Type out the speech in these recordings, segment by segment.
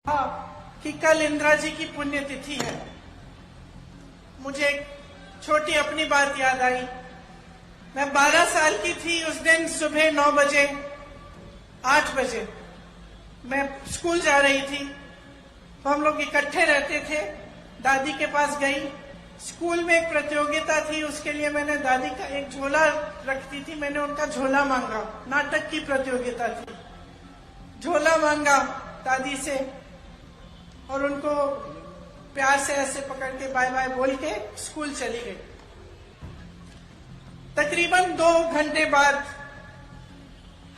कि कल इंदिरा जी की पुण्यतिथि है। मुझे एक छोटी अपनी बात याद आई। मैं 12 साल की थी। उस दिन सुबह 9 बजे 8 बजे मैं स्कूल जा रही थी, तो हम लोग इकट्ठे रहते थे। दादी के पास गई। स्कूल में एक प्रतियोगिता थी, उसके लिए मैंने दादी का एक झोला रखती थी, मैंने उनका झोला मांगा। नाटक की प्रतियोगिता थी। झोला मांगा दादी से और उनको प्यार से ऐसे पकड़ के बाय बाय बोल के स्कूल चली गई। तकरीबन 2 घंटे बाद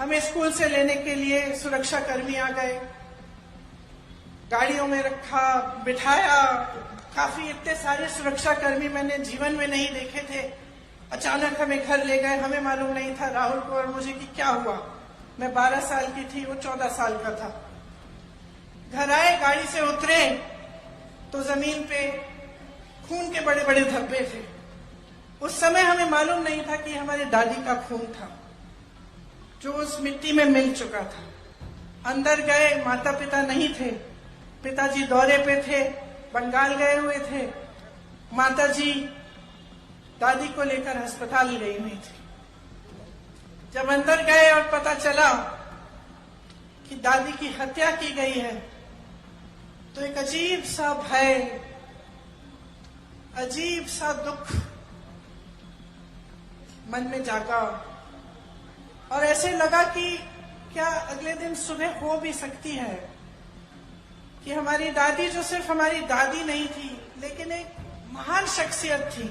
हमें स्कूल से लेने के लिए सुरक्षा कर्मी आ गए। गाड़ियों में रखा, बिठाया। काफी इतने सारे सुरक्षा कर्मी मैंने जीवन में नहीं देखे थे। अचानक हमें घर ले गए। हमें मालूम नहीं था, राहुल को और मुझे, कि क्या हुआ। मैं 12 साल की थी, वो 14 साल का था। घर आए, गाड़ी से उतरे तो जमीन पे खून के बड़े बड़े धब्बे थे। उस समय हमें मालूम नहीं था कि हमारे दादी का खून था, जो उस मिट्टी में मिल चुका था। अंदर गए, माता पिता नहीं थे। पिताजी दौरे पे थे, बंगाल गए हुए थे। माताजी दादी को लेकर अस्पताल गई हुई थी। जब अंदर गए और पता चला कि दादी की हत्या की गई है, तो एक अजीब सा भय, अजीब सा दुख मन में जागा और ऐसे लगा कि क्या अगले दिन सुबह हो भी सकती है कि हमारी दादी, जो सिर्फ हमारी दादी नहीं थी लेकिन एक महान शख्सियत थी,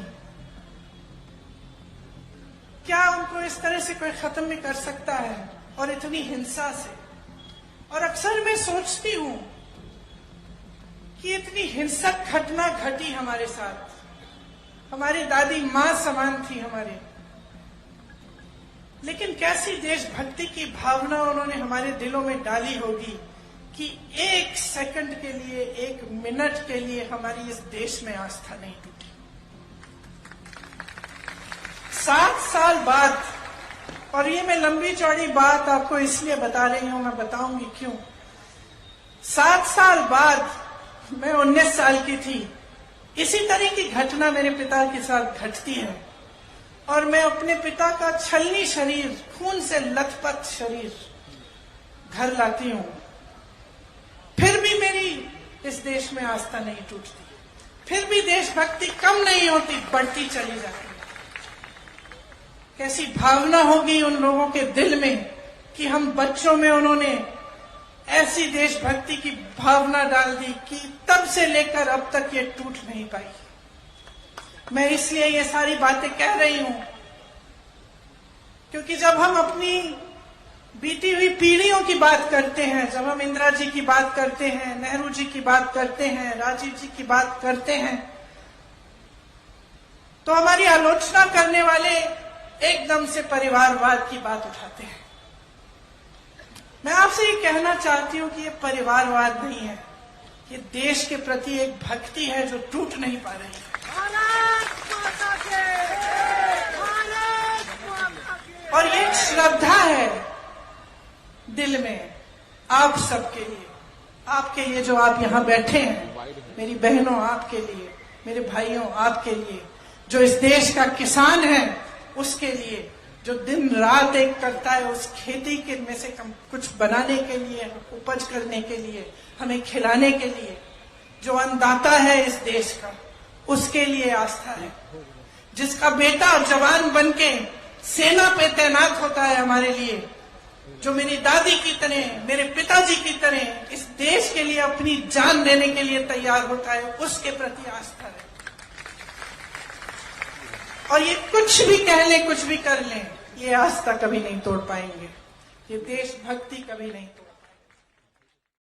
क्या उनको इस तरह से कोई खत्म भी कर सकता है, और इतनी हिंसा से। और अक्सर मैं सोचती हूं कि इतनी हिंसक घटना घटी हमारे साथ। हमारी दादी मां समान थी हमारे, लेकिन कैसी देशभक्ति की भावना उन्होंने हमारे दिलों में डाली होगी कि 1 सेकंड के लिए, 1 मिनट के लिए हमारी इस देश में आस्था नहीं टूटी। 7 साल बाद, और ये मैं लंबी चौड़ी बात आपको इसलिए बता रही हूं, मैं बताऊंगी क्यों। 7 साल बाद मैं 19 साल की थी। इसी तरह की घटना मेरे पिता के साथ घटती है और मैं अपने पिता का छलनी शरीर, खून से लथपथ शरीर घर लाती हूं। फिर भी मेरी इस देश में आस्था नहीं टूटती, फिर भी देशभक्ति कम नहीं होती, बढ़ती चली जाती। कैसी भावना होगी उन लोगों के दिल में कि हम बच्चों में उन्होंने ऐसी देशभक्ति की भावना डाल दी कि तब से लेकर अब तक ये टूट नहीं पाई। मैं इसलिए ये सारी बातें कह रही हूं क्योंकि जब हम अपनी बीती हुई पीढ़ियों की बात करते हैं, जब हम इंदिरा जी की बात करते हैं, नेहरू जी की बात करते हैं, राजीव जी की बात करते हैं, तो हमारी आलोचना करने वाले एकदम से परिवारवाद की बात उठाते हैं। मैं आपसे ये कहना चाहती हूं कि ये परिवारवाद नहीं है, ये देश के प्रति एक भक्ति है जो टूट नहीं पा रही है। और ये एक श्रद्धा है दिल में आप सबके लिए, आपके लिए जो आप यहाँ बैठे हैं, मेरी बहनों आपके लिए, मेरे भाइयों आपके लिए, जो इस देश का किसान है उसके लिए, जो दिन रात एक करता है उस खेती के में से कुछ बनाने के लिए, उपज करने के लिए, हमें खिलाने के लिए, जो अन्नदाता है इस देश का, उसके लिए आस्था है। जिसका बेटा जवान बनके सेना पे तैनात होता है हमारे लिए, जो मेरी दादी की तरह, मेरे पिताजी की तरह इस देश के लिए अपनी जान देने के लिए तैयार होता है, उसके प्रति आस्था है। और ये कुछ भी कह लें, कुछ भी कर लें, ये आस्था कभी नहीं तोड़ पाएंगे, ये देशभक्ति कभी नहीं तोड़